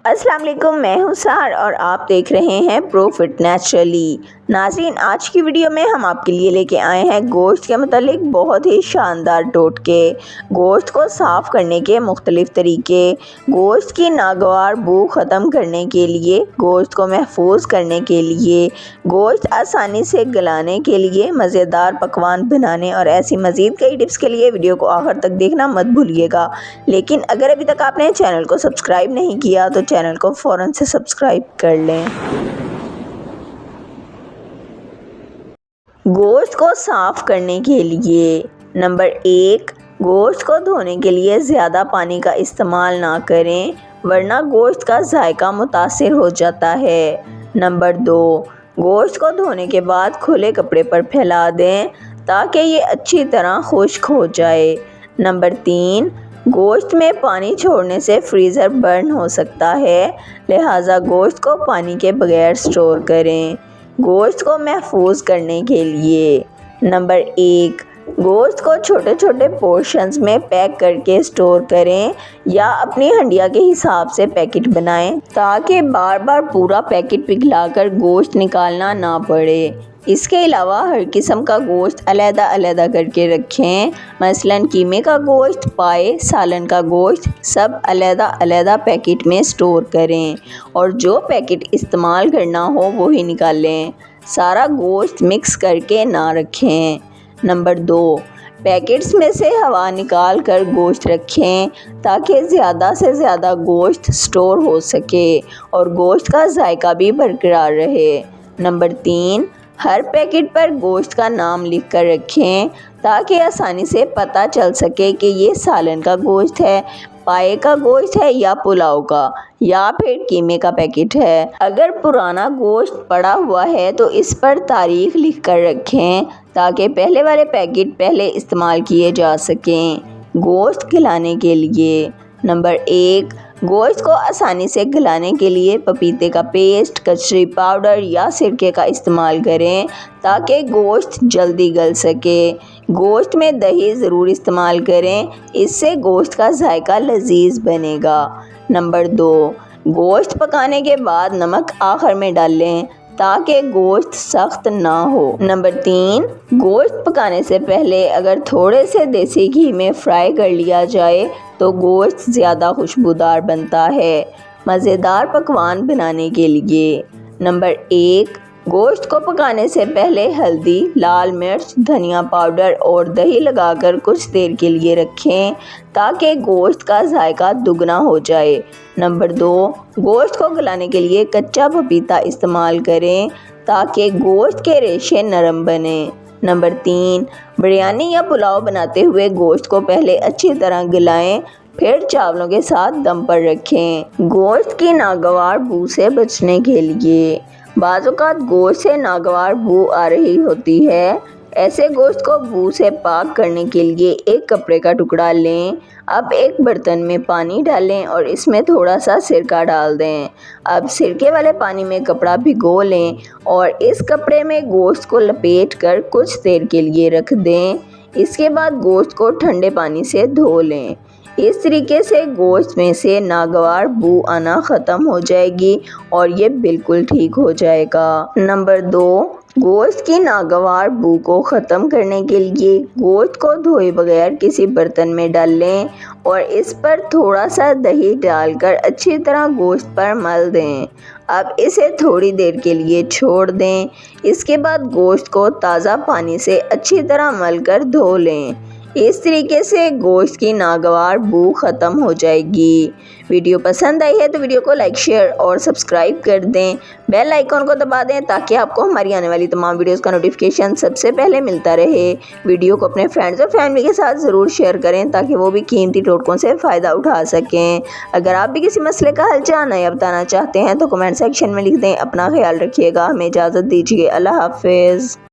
अस्सलाम वालेकुम, मैं हूँ सार और आप देख रहे हैं प्रो फिट नेचुरली। नाज़रीन, आज की वीडियो में हम आपके लिए लेके आए हैं गोश्त के मतलब बहुत ही शानदार टोटके। गोश्त को साफ़ करने के मुख्तलिफ तरीके, गोश्त की नागवार बू ख़त्म करने के लिए, गोश्त को महफूज करने के लिए, गोश्त आसानी से गलाने के लिए, मज़ेदार पकवान बनाने और ऐसी मज़ीद कई टिप्स के लिए वीडियो को आखिर तक देखना मत भूलिएगा। लेकिन अगर अभी तक आपने चैनल को सब्सक्राइब नहीं किया तो चैनल को फ़ौरन से सब्सक्राइब कर लें। गोश्त को साफ़ करने के लिए नंबर 1, गोश्त को धोने के लिए ज़्यादा पानी का इस्तेमाल ना करें वरना गोश्त का जायका मुतासिर हो जाता है। नंबर 2, गोश्त को धोने के बाद खुले कपड़े पर फैला दें ताकि ये अच्छी तरह खुश्क हो जाए। नंबर 3, गोश्त में पानी छोड़ने से फ्रीज़र बर्न हो सकता है, लिहाजा गोश्त को पानी के बगैर स्टोर करें। गोश्त को महफूज करने के लिए नंबर 1, गोश्त को छोटे छोटे पोर्शंस में पैक करके स्टोर करें या अपनी हंडिया के हिसाब से पैकेट बनाएं ताकि बार बार पूरा पैकेट पिघलाकर गोश्त निकालना ना पड़े। इसके अलावा हर किस्म का गोश्त अलहदा अलहदा करके रखें, मसलन कीमे का गोश्त, पाए, सालन का गोश्त, सब अलहदा अलहदा पैकेट में स्टोर करें और जो पैकेट इस्तेमाल करना हो वो ही निकालें। सारा गोश्त मिक्स करके ना रखें। नंबर 2, पैकेट्स में से हवा निकाल कर गोश्त रखें ताकि ज़्यादा से ज़्यादा गोश्त स्टोर हो सके और गोश्त का जायका भी बरकरार रहे। नंबर 3, हर पैकेट पर गोश्त का नाम लिख कर रखें ताकि आसानी से पता चल सके कि ये सालन का गोश्त है, पाए का गोश्त है या पुलाव का या फिर कीमे का पैकेट है। अगर पुराना गोश्त पड़ा हुआ है तो इस पर तारीख लिख कर रखें ताकि पहले वाले पैकेट पहले इस्तेमाल किए जा सकें। गोश्त गलाने के लिए नंबर 1, गोश्त को आसानी से गलाने के लिए पपीते का पेस्ट, कचरी पाउडर या सिरके का इस्तेमाल करें ताकि गोश्त जल्दी गल सके। गोश्त में दही ज़रूर इस्तेमाल करें, इससे गोश्त का जायका लजीज बनेगा। नंबर 2, गोश्त पकाने के बाद नमक आखिर में डालें ताकि गोश्त सख्त ना हो। नंबर 3, गोश्त पकाने से पहले अगर थोड़े से देसी घी में फ्राई कर लिया जाए तो गोश्त ज़्यादा खुशबूदार बनता है। मज़ेदार पकवान बनाने के लिए नंबर 1, गोश्त को पकाने से पहले हल्दी, लाल मिर्च, धनिया पाउडर और दही लगाकर कुछ देर के लिए रखें ताकि गोश्त का जायका दुगना हो जाए। नंबर 2, गोश्त को गलाने के लिए कच्चा पपीता इस्तेमाल करें ताकि गोश्त के रेशे नरम बने। नंबर 3, बिरयानी या पुलाव बनाते हुए गोश्त को पहले अच्छी तरह गलाएं, फिर चावलों के साथ दम पर रखें। गोश्त की नागवार बू से बचने के लिए बाज़ औक़ात गोश्त से नागवार बू आ रही होती है। ऐसे गोश्त को बू से पाक करने के लिए एक कपड़े का टुकड़ा लें। अब एक बर्तन में पानी डालें और इसमें थोड़ा सा सिरका डाल दें। अब सिरके वाले पानी में कपड़ा भिगो लें और इस कपड़े में गोश्त को लपेट कर कुछ देर के लिए रख दें। इसके बाद गोश्त को ठंडे पानी से धो लें। इस तरीके से गोश्त में से नागवार बू आना ख़त्म हो जाएगी और ये बिल्कुल ठीक हो जाएगा। नंबर 2, गोश्त की नागवार बू को ख़त्म करने के लिए गोश्त को धोए बगैर किसी बर्तन में डाल लें और इस पर थोड़ा सा दही डालकर अच्छी तरह गोश्त पर मल दें। अब इसे थोड़ी देर के लिए छोड़ दें। इसके बाद गोश्त को ताज़ा पानी से अच्छी तरह मल कर धो लें। इस तरीके से गोश्त की नागवार बू ख़त्म हो जाएगी। वीडियो पसंद आई है तो वीडियो को लाइक, शेयर और सब्सक्राइब कर दें। बेल आइकॉन को दबा दें ताकि आपको हमारी आने वाली तमाम वीडियोस का नोटिफिकेशन सबसे पहले मिलता रहे। वीडियो को अपने फ्रेंड्स और फैमिली के साथ ज़रूर शेयर करें ताकि वो भी कीमती टोटकों से फ़ायदा उठा सकें। अगर आप भी किसी मसले का हल जानना या बताना चाहते हैं तो कमेंट सेक्शन में लिख दें। अपना ख्याल रखिएगा। हमें इजाज़त दीजिए। अल्लाह हाफ़िज़।